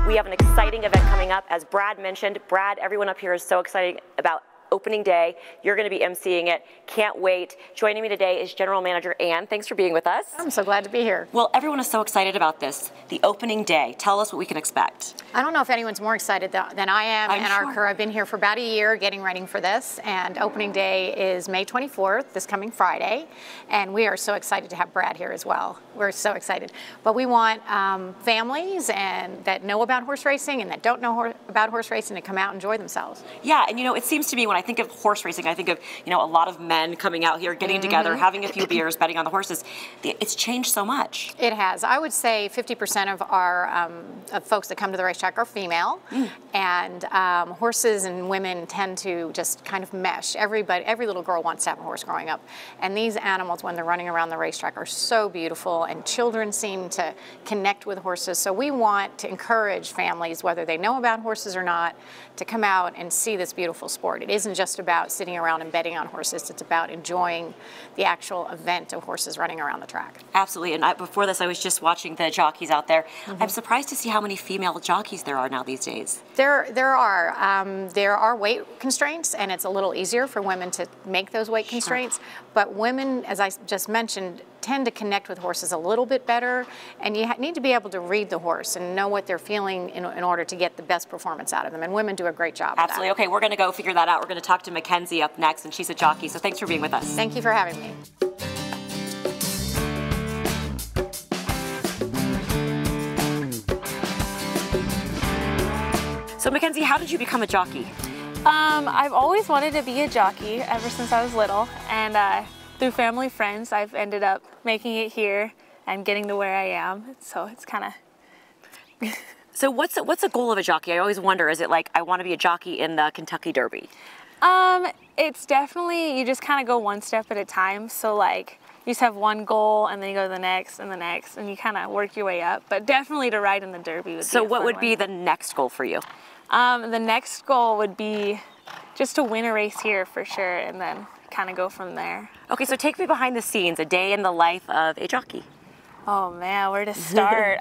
We have an exciting event coming up. As Brad mentioned, Brad, everyone up here is so excited about opening day. You're going to be emceeing it. Can't wait. Joining me today is General Manager Ann. Thanks for being with us. I'm so glad to be here. Well, everyone is so excited about this. The opening day. Tell us what we can expect. I don't know if anyone's more excited than I am and sure. our crew. I've been here for about a year getting ready for this, and opening day is May 24th, this coming Friday, and we are so excited to have Brad here as well. We're so excited. But we want families and that know about horse racing and that don't know about horse racing to come out and enjoy themselves. Yeah, and you know, it seems to me when I think of horse racing, I think of, you know, a lot of men coming out here, getting together, having a few beers, betting on the horses. It's changed so much. It has. I would say 50% of our of folks that come to the racetrack are female, and horses and women tend to just kind of mesh. Every little girl wants to have a horse growing up, and these animals, when they're running around the racetrack, are so beautiful, and children seem to connect with horses. So we want to encourage families, whether they know about horses or not, to come out and see this beautiful sport. It isn't just about sitting around and betting on horses. It's about enjoying the actual event of horses running around the track. Absolutely. And before this, I was just watching the jockeys out there. I'm surprised to see how many female jockeys there are now these days. There are weight constraints, and it's a little easier for women to make those weight constraints. But women, as I just mentioned, tend to connect with horses a little bit better, and you need to be able to read the horse and know what they're feeling in order to get the best performance out of them, and women do a great job Absolutely. of that. Okay, we're going to go figure that out. We're going to talk to Mackenzie up next, and she's a jockey, so thanks for being with us. Thank you for having me. So Mackenzie, how did you become a jockey? I've always wanted to be a jockey ever since I was little, and through family friends, I've ended up making it here and getting to where I am. So it's kind of. So what's the goal of a jockey? I always wonder, is it like, I want to be a jockey in the Kentucky Derby? It's definitely, you just kind of go one step at a time. So like, you just have one goal and then you go to the next and the next, and you kind of work your way up. But definitely to ride in the Derby would be So what would be the next goal for you? The next goal would be just to win a race here for sure, and then kind of go from there. Okay, so take me behind the scenes, a day in the life of a jockey. Oh man, where to start?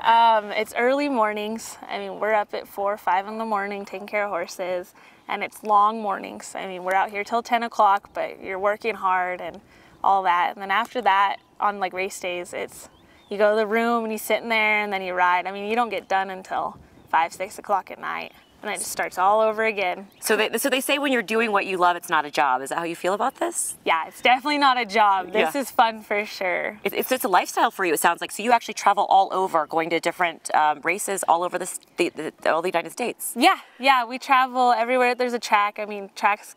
It's early mornings. I mean, we're up at 4 or 5 in the morning taking care of horses, and it's long mornings. I mean, we're out here till 10 o'clock, but you're working hard and all that. And then after that, on like race days, it's you go to the room and you sit in there and then you ride. I mean, you don't get done until 5, 6 o'clock at night. And it just starts all over again. So they say when you're doing what you love, it's not a job. Is that how you feel about this? Yeah, it's definitely not a job. This is fun for sure. It's a lifestyle for you, it sounds like. So you actually travel all over, going to different races all over all the United States. Yeah, we travel everywhere there's a track. I mean, tracks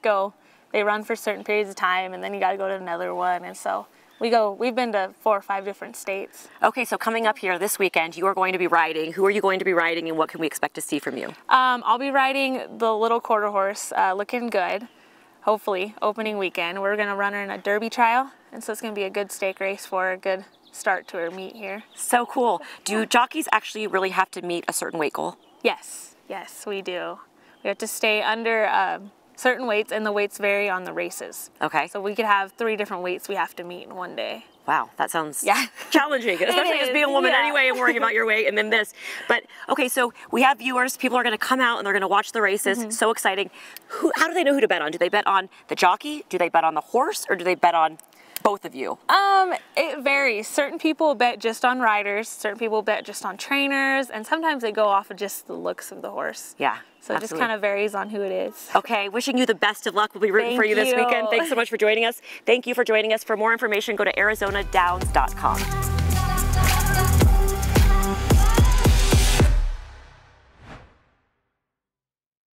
they run for certain periods of time, and then you got to go to another one. And so we've been to 4 or 5 different states. Okay, so coming up here this weekend, you are going to be riding. Who are you going to be riding, and what can we expect to see from you? I'll be riding the little quarter horse, Looking Good, hopefully, opening weekend. We're going to run her in a Derby trial, and so it's going to be a good stake race for her, a good start to her meet here. So cool. Do jockeys actually really have to meet a certain weight goal? Yes, we do. We have to stay under certain weights, and the weights vary on the races. Okay. So we could have 3 different weights we have to meet in one day. Wow, that sounds challenging, especially as being a woman anyway and worrying about your weight and then this. But okay, so we have viewers. People are going to come out and they're going to watch the races. So exciting. How do they know who to bet on? Do they bet on the jockey? Do they bet on the horse? Or do they bet on both of you? It varies. Certain people bet just on riders. Certain people bet just on trainers. And sometimes they go off of just the looks of the horse. Yeah. So it just kind of varies on who it is. Okay, wishing you the best of luck. We'll be rooting for you this weekend. Thanks so much for joining us. Thank you for joining us. For more information, go to ArizonaDowns.com.